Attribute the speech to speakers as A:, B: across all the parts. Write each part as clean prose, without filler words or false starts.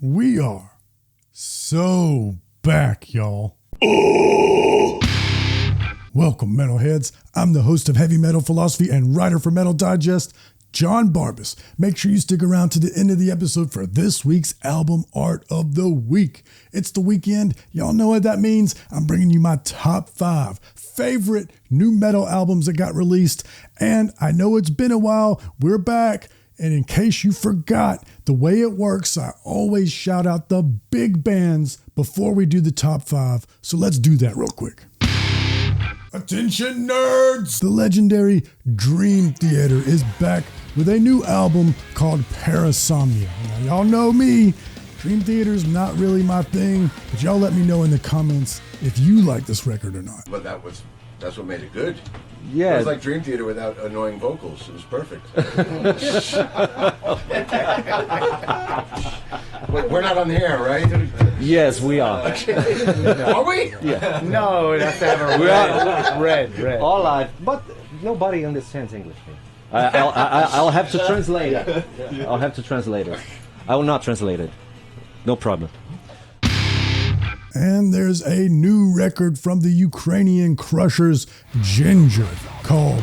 A: We are so back, y'all. Welcome, metalheads. I'm the host of Heavy Metal Philosophy and writer for Metal Digest, JonBarbas. Make sure you stick around to the end of the episode for this week's album art of the week. It's the weekend. Y'all know what that means. I'm bringing you my top 5 favorite new metal albums that got released. And I know it's been a while. We're back. And in case you forgot, the way it works, I always shout out the big bands before we do the top 5. So let's do that real quick. Attention nerds! The legendary Dream Theater is back with a new album called Parasomnia. Now, y'all know me. Dream Theater's not really my thing, but y'all let me know in the comments if you like this record or not.
B: But that's what made it good.
C: Yeah.
B: It was like Dream Theater without annoying vocals. It was perfect. Wait, we're not on the air, right?
C: Yes, we are.
B: Are we?
C: Yeah.
D: No, it has to have a red.
C: All right, but nobody understands English. I'll have to translate it. I'll have to translate it. I will not translate it. No problem.
A: And there's a new record from the Ukrainian Crushers, Ginger, called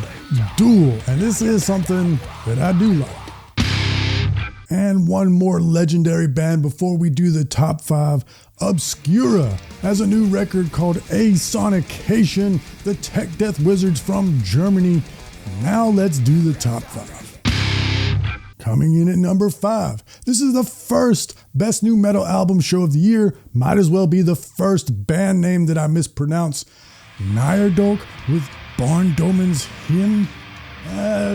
A: Duel. And this is something that I do like. And one more legendary band before we do the top 5. Obscura has a new record called Asonication, the tech death wizards from Germany. Now let's do the top 5. Coming in at number 5. This is the first Best New Metal Album show of the year. Might as well be the first band name that I mispronounce. Nyrdok with Barndomen's Hymn.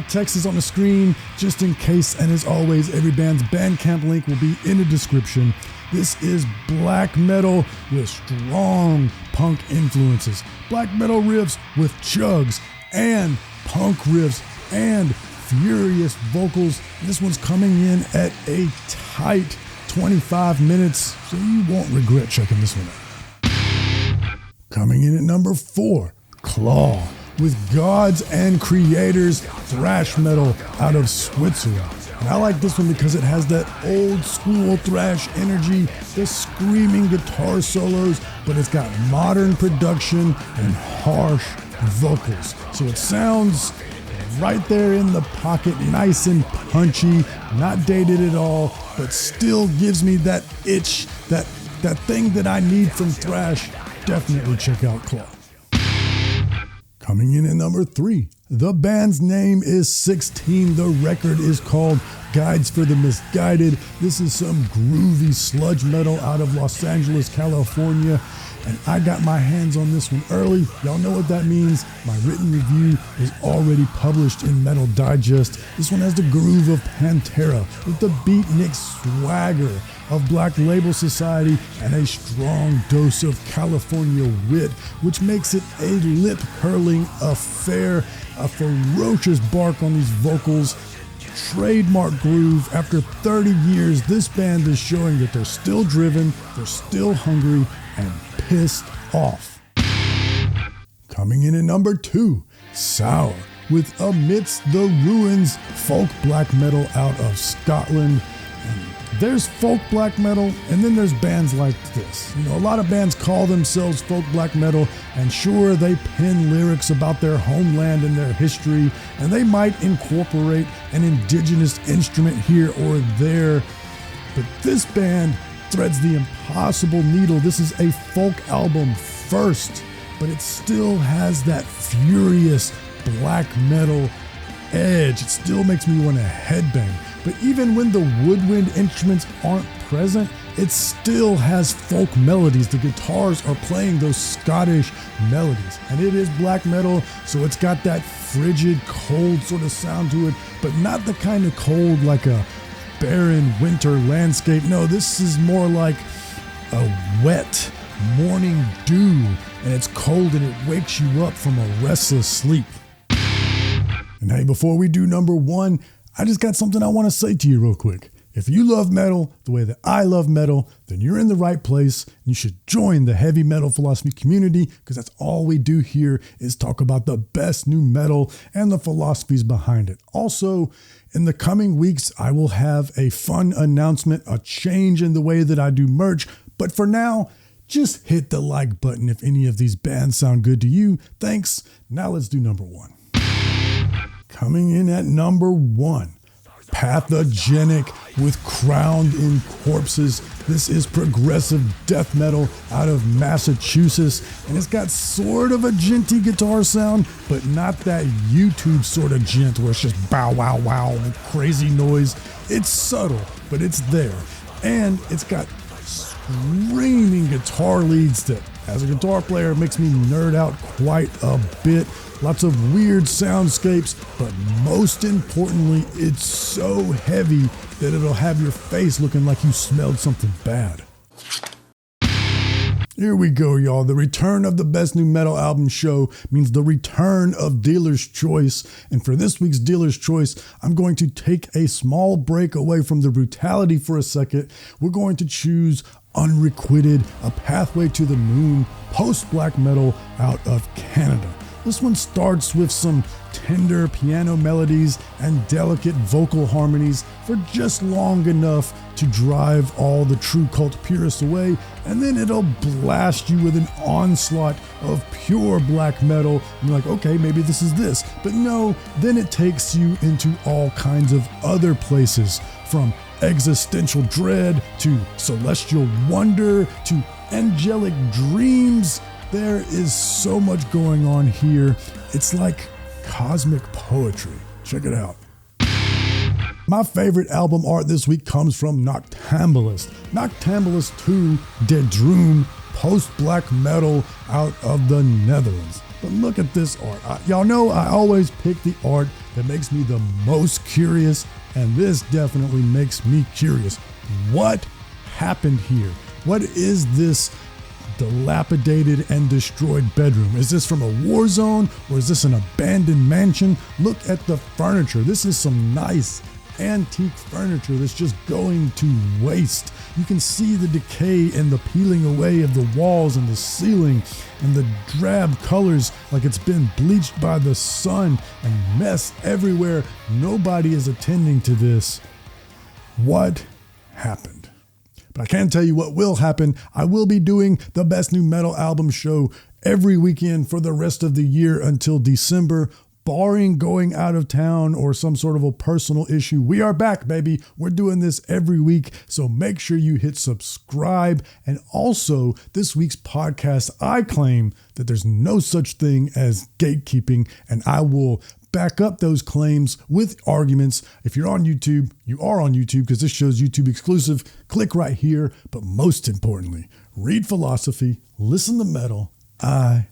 A: Text is on the screen just in case, and as always, every band's Bandcamp link will be in the description. This is black metal with strong punk influences. Black metal riffs with chugs and punk riffs and furious vocals. This one's coming in at a tight 25 minutes, so you won't regret checking this one out. Coming in at number 4, Claw with Gods and Creators, thrash metal out of Switzerland. And I like this one because it has that old school thrash energy, the screaming guitar solos, but it's got modern production and harsh vocals. So it sounds right there in the pocket, nice and punchy, not dated at all, but still gives me that itch, that thing that I need from thrash. Definitely check out Claw. Coming in at number 3, the band's name is 16. The record is called Guides for the Misguided. This is some groovy sludge metal out of Los Angeles, California. And I got my hands on this one early. Y'all know what that means. My written review is already published in Metal Digest. This one has the groove of Pantera with the beatnik swagger of Black Label Society and a strong dose of California wit, which makes it a lip-curling affair, a ferocious bark on these vocals. Trademark groove. After 30 years, this band is showing that they're still driven, they're still hungry, and pissed off. Coming in at number 2, Sour with Amidst the Ruins, folk black metal out of Scotland. And there's folk black metal, and then there's bands like this. You know, a lot of bands call themselves folk black metal, and sure, they pen lyrics about their homeland and their history, and they might incorporate an indigenous instrument here or there. But this band threads the impossible needle. This is a folk album first, but it still has that furious black metal edge. It still makes me want to headbang. But even when the woodwind instruments aren't present, it still has folk melodies. The guitars are playing those Scottish melodies. And it is black metal, so it's got that frigid, cold sort of sound to it, but not the kind of cold like a barren winter landscape. No, this is more like a wet morning dew, and it's cold and it wakes you up from a restless sleep. And hey, before we do number 1, I just got something I want to say to you real quick. If you love metal the way that I love metal, then you're in the right place. You should join the heavy metal philosophy community, because that's all we do here is talk about the best new metal and the philosophies behind it. Also, in the coming weeks, I will have a fun announcement, a change in the way that I do merch. But for now, just hit the like button if any of these bands sound good to you. Thanks. Now let's do number one. Coming in at number one, Pathogenic with Crowned in Corpses. This is progressive death metal out of Massachusetts, and it's got sort of a djenty guitar sound, but not that YouTube sort of djent where it's just bow wow wow and crazy noise. It's subtle, but it's there, and it's got screaming guitar leads that, as a guitar player, makes me nerd out quite a bit. Lots of weird soundscapes, but most importantly, it's so heavy that it'll have your face looking like you smelled something bad. Here we go, y'all. The return of the Best New Metal Album show means the return of Dealer's Choice. And for this week's Dealer's Choice, I'm going to take a small break away from the brutality for a second. We're going to choose Unrequited, A Pathway to the Moon, post-black metal out of Canada. This one starts with some tender piano melodies and delicate vocal harmonies for just long enough to drive all the true cult purists away, and then it'll blast you with an onslaught of pure black metal. And you're like, okay, maybe this is this. But no, then it takes you into all kinds of other places, from existential dread to celestial wonder to angelic dreams. There is so much going on here. It's like cosmic poetry. Check it out. My favorite album art this week comes from Noctambulist. Noctambulist 2 De Droom, post-black metal out of the Netherlands. But look at this art. Y'all know I always pick the art that makes me the most curious, and this definitely makes me curious. What happened here? What is this dilapidated and destroyed bedroom? Is this from a war zone, or is this an abandoned mansion? Look at the furniture. This is some nice antique furniture that's just going to waste. You can see the decay and the peeling away of the walls and the ceiling, and the drab colors like it's been bleached by the sun, and mess everywhere. Nobody is attending to this. What happened? But I can tell you what will happen. I will be doing the Best New Metal Album show every weekend for the rest of the year until December, barring going out of town or some sort of a personal issue. We are back, baby. We're doing this every week, so make sure you hit subscribe. And also, this week's podcast, I claim that there's no such thing as gatekeeping, and I will back up those claims with arguments. If you're on YouTube, you are on YouTube because this show's YouTube exclusive. Click right here. But most importantly, read philosophy, listen to metal. I